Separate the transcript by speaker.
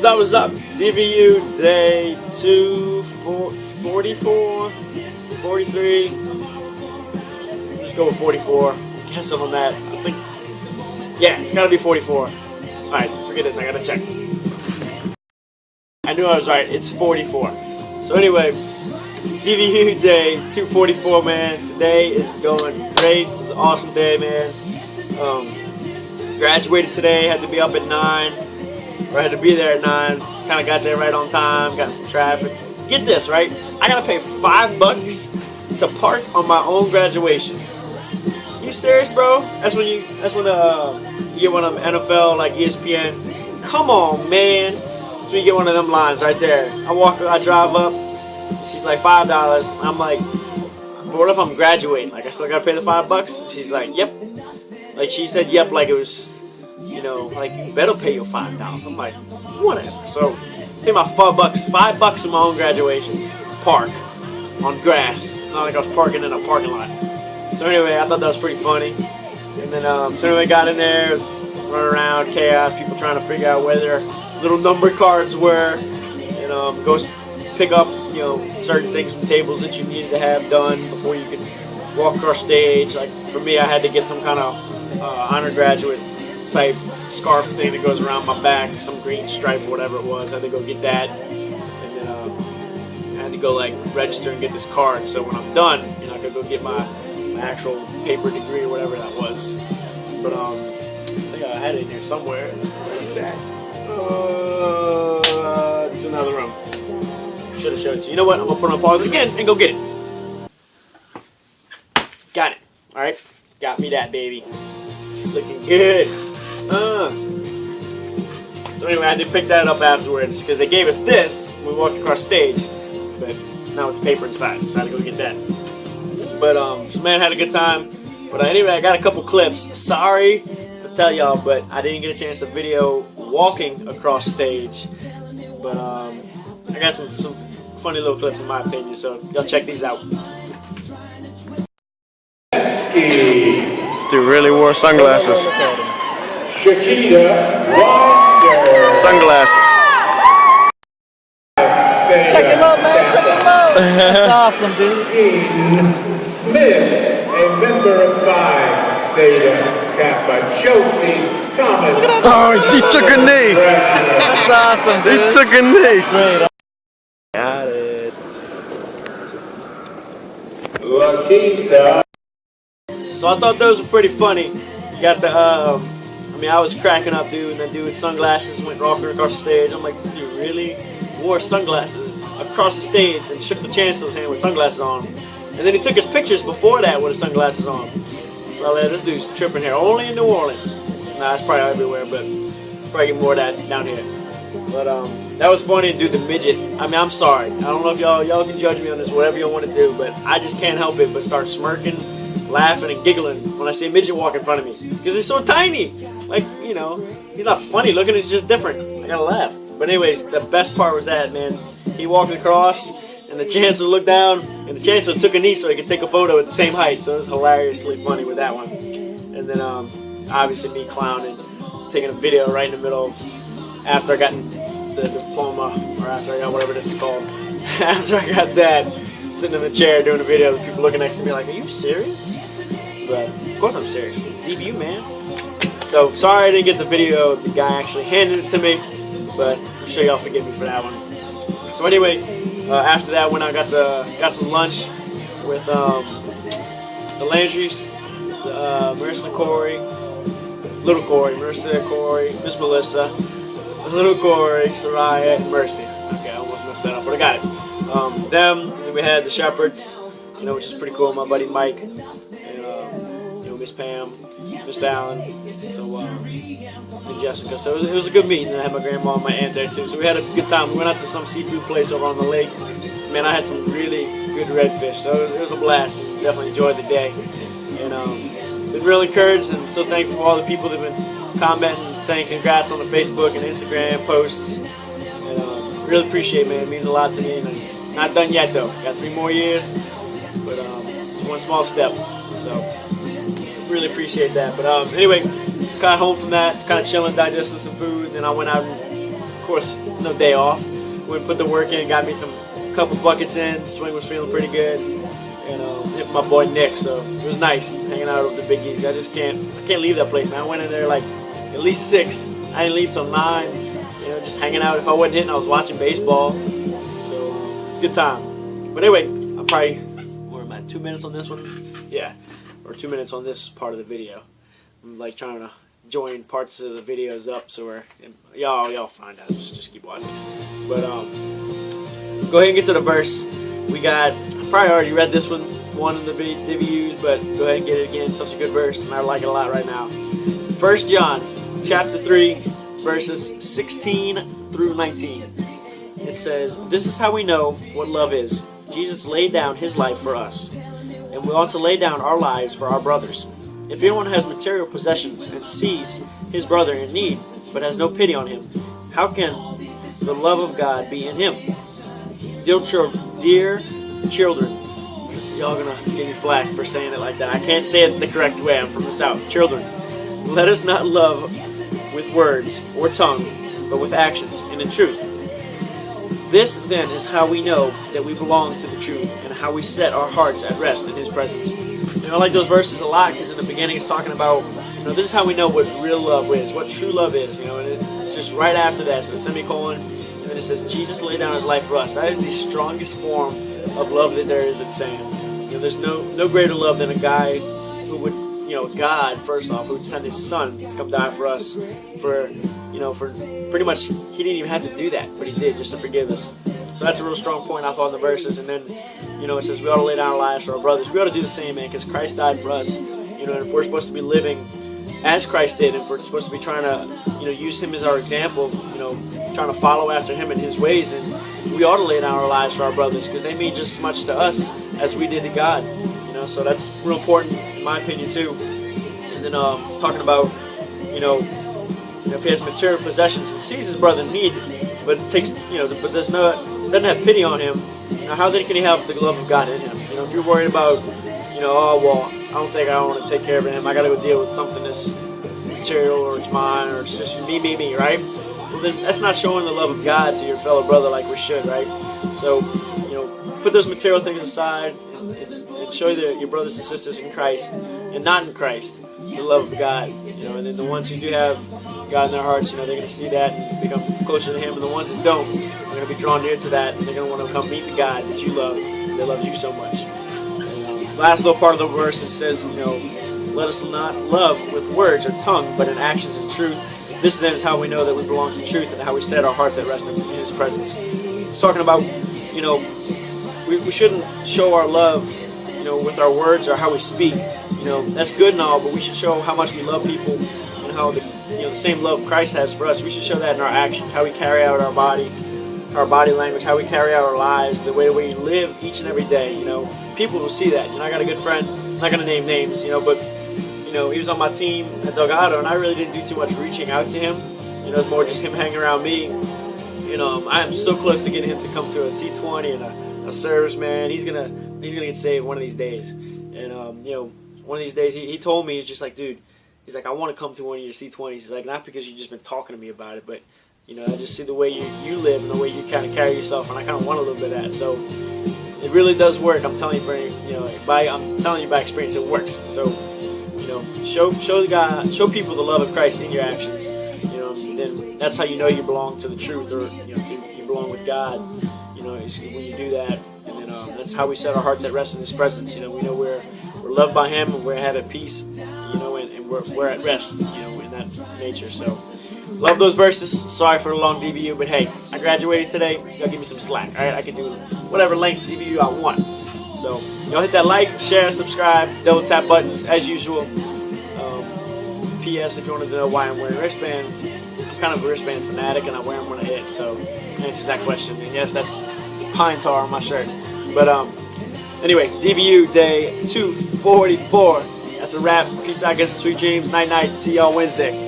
Speaker 1: What's up? DVU day 244, 43. Just go with 44. Guess on that. I think, yeah, it's gotta be 44. Alright, forget this, I gotta check. I knew I was right, it's 44. So anyway, DVU day 244, man. Today is going great. It was an awesome day, man. Graduated today, had to be up at 9. Or had to be there at 9. Kind of got there right on time, got in some traffic. Get this, right? I gotta pay $5 to park on my own graduation. You serious, bro? That's when you get one of them NFL, like ESPN. Come on, man. That's when you get one of them lines right there. I drive up. She's like $5. I'm like, but what if I'm graduating? Like, I still gotta pay the $5? And she's like, yep. Like, she said yep like it was, you know, like, you better pay your $5. I'm like, whatever. So, pay my $5 in my own graduation. Park. On grass. It's not like I was parking in a parking lot. So anyway, I thought that was pretty funny. And then, so anyway, got in there, was running around, chaos, people trying to figure out where their little number cards were. And, go pick up, you know, certain things, tables that you needed to have done before you could walk across stage. Like, for me, I had to get some kind of honor graduate type scarf thing that goes around my back, some green stripe or whatever it was. I had to go get that, and then I had to go like register and get this card. So when I'm done, you know, I could go get my actual paper degree or whatever that was. But I think I had it in here somewhere. Where's that? It's another room. Should have showed it to you. You know what? I'm gonna put on pause again and go get it. Got it. All right, got me that baby. Looking good. So anyway, I did pick that up afterwards because they gave us this when we walked across stage, but not with the paper inside, so I had to go get that. But so man, had a good time. But anyway, I got a couple clips. Sorry to tell y'all, but I didn't get a chance to video walking across stage. But I got some funny little clips in my opinion, so y'all check these out. This dude really wore sunglasses. Sunglasses.
Speaker 2: Check him out, man. Check him out. That's awesome, dude.
Speaker 3: Smith, a member of Phi Theta Kappa. Josie Thomas.
Speaker 1: Oh, he took a knee.
Speaker 2: That's awesome, dude.
Speaker 1: He took a knee.
Speaker 2: Great.
Speaker 1: Got it.
Speaker 3: Lakita.
Speaker 1: So I thought those were pretty funny. You got the, I mean, I was cracking up, dude, and that dude with sunglasses went walking across the stage. I'm like, this dude really wore sunglasses across the stage and shook the chancellor's hand with sunglasses on. And then he took his pictures before that with his sunglasses on. So I let this dude's tripping here, only in New Orleans. Nah, it's probably everywhere, but probably get more of that down here. But that was funny to do the midget. I mean, I'm sorry. I don't know if y'all can judge me on this, whatever you want to do, but I just can't help it but start smirking, laughing, and giggling when I see a midget walk in front of me. Because he's so tiny. Like, you know, he's not funny looking, he's just different. I gotta laugh. But anyways, the best part was that, man. He walked across, and the chancellor looked down, and the chancellor took a knee so he could take a photo at the same height. So it was hilariously funny with that one. And then, obviously me clowning, taking a video right in the middle of, after I got the diploma, or after I got whatever this is called. After I got that, sitting in the chair doing a video, people looking next to me like, are you serious? But of course I'm serious. DVU, man. So sorry I didn't get the video. The guy actually handed it to me, but I'm sure y'all forgive me for that one. So anyway, after that, when I got some lunch with the Landrys, Marissa Corey, Little Corey, Marissa Corey, Miss Melissa, Little Corey, Soraya, and Mercy. Okay, I almost messed that up, but I got it. Them, and then we had the Shepherds, you know, which is pretty cool. My buddy Mike, and you know, Miss Pam, Miss Allen, so and Jessica. So it was a good meeting. I had my grandma and my aunt there too. So we had a good time. We went out to some seafood place over on the lake. Man, I had some really good redfish. So it was a blast. Definitely enjoyed the day, and been real encouraged and so thankful for all the people that have been commenting, saying congrats on the Facebook and Instagram posts. And really appreciate it, man. It means a lot to me. And I'm not done yet though. Got 3 more years, but it's one small step. So really appreciate that. But anyway, got home from that, kind of chilling, digesting some food, and then I went out and course, no day off. We put the work in, got me some couple buckets in. Swing was feeling pretty good, and hit my boy Nick. So it was nice hanging out with the Big Easy. I can't leave that place, man. I went in there like at least 6. I didn't leave till 9. You know, just hanging out. If I wasn't hitting, I was watching baseball. So it's a good time. But anyway, I'm probably, where am I, 2 minutes on this one? Yeah, or 2 minutes on this part of the video. I'm like trying to join parts of the videos up, so y'all find out. Just keep watching. But go ahead and get to the verse. We got, I probably already read this one in the DVUs, but go ahead and get it again. It's such a good verse, and I like it a lot right now. 1 John chapter 3, verses 16 through 19. It says, "This is how we know what love is. Jesus laid down his life for us, and we ought to lay down our lives for our brothers. If anyone has material possessions and sees his brother in need, but has no pity on him, how can the love of God be in him? Dear children," y'all gonna give me flack for saying it like that. I can't say it the correct way. I'm from the South. "Children, let us not love with words or tongue, but with actions and in truth. This then is how we know that we belong to the truth, and how we set our hearts at rest in his presence." You know, I like those verses a lot, because in the beginning it's talking about, you know, this is how we know what real love is, what true love is, you know, and it's just right after that, so semicolon, and then it says, Jesus laid down his life for us. That is the strongest form of love that there is, it's saying. You know, there's no greater love than a guy who would, you know, God, first off, who would send his son to come die for us, for pretty much, he didn't even have to do that, but he did, just to forgive us. So that's a real strong point I thought in the verses. And then, you know, it says we ought to lay down our lives for our brothers. We ought to do the same, man, because Christ died for us. You know, and if we're supposed to be living as Christ did, and if we're supposed to be trying to, you know, use him as our example, you know, trying to follow after him in his ways, and we ought to lay down our lives for our brothers, because they mean just as much to us as we did to God. You know, so that's real important in my opinion too. And then it's talking about, you know, if he has material possessions and sees his brother in need, but takes, you know, but doesn't have pity on him, you know, how then can he have the love of God in him? You know, if you're worried about, you know, oh well, I don't think I want to take care of him, I got to go deal with something that's material, or it's mine, or it's just me, right? Well, then that's not showing the love of God to your fellow brother like we should, right? So, you know, put those material things aside and show your brothers and sisters in Christ and not in Christ the love of God. You know, and then the ones who do have God in their hearts, you know, they're going to see that and become closer to him, and the ones that don't are going to be drawn near to that, and they're going to want to come meet the God that you love, that loves you so much. And, last little part of the verse, it says, you know, let us not love with words or tongue, but in actions and truth. This then is how we know that we belong to truth, and how we set our hearts at rest in his presence. It's talking about, you know, we shouldn't show our love, you know, with our words or how we speak. You know, that's good and all, but we should show how much we love people, and how the same love Christ has for us. We should show that in our actions, how we carry out our body language, how we carry out our lives, the way we live each and every day. You know, people will see that. You know, I got a good friend, I'm not gonna name names, you know, but you know, he was on my team at Delgado, and I really didn't do too much reaching out to him. You know, it's more just him hanging around me. You know, I am so close to getting him to come to a C20 and a serviceman. He's gonna get saved one of these days. And you know, one of these days he told me, he's just like, dude, he's like, I want to come to one of your C20s. He's like, not because you've just been talking to me about it, but you know, I just see the way you live and the way you kind of carry yourself, and I kind of want a little bit of that. So it really does work. I'm telling you, I'm telling you by experience, it works. So you know, show people the love of Christ in your actions. You know, and then that's how you know you belong to the truth, or you know, you belong with God. You know, when you do that, and then that's how we set our hearts at rest in his presence. You know, we know we're loved by him, and we're at peace. You know, and we're at rest. You know, in that nature. So. Love those verses. Sorry for the long DVU, but hey, I graduated today. Y'all give me some slack, all right? I can do whatever length DVU I want. So, y'all hit that like, share, subscribe, double tap buttons as usual. P.S. If you wanted to know why I'm wearing wristbands, I'm kind of a wristband fanatic, and I wear them when I hit. So, answers that question. And yes, that's pine tar on my shirt. But anyway, DVU day 244. That's a wrap. Peace out, get some sweet dreams. Night, night. See y'all Wednesday.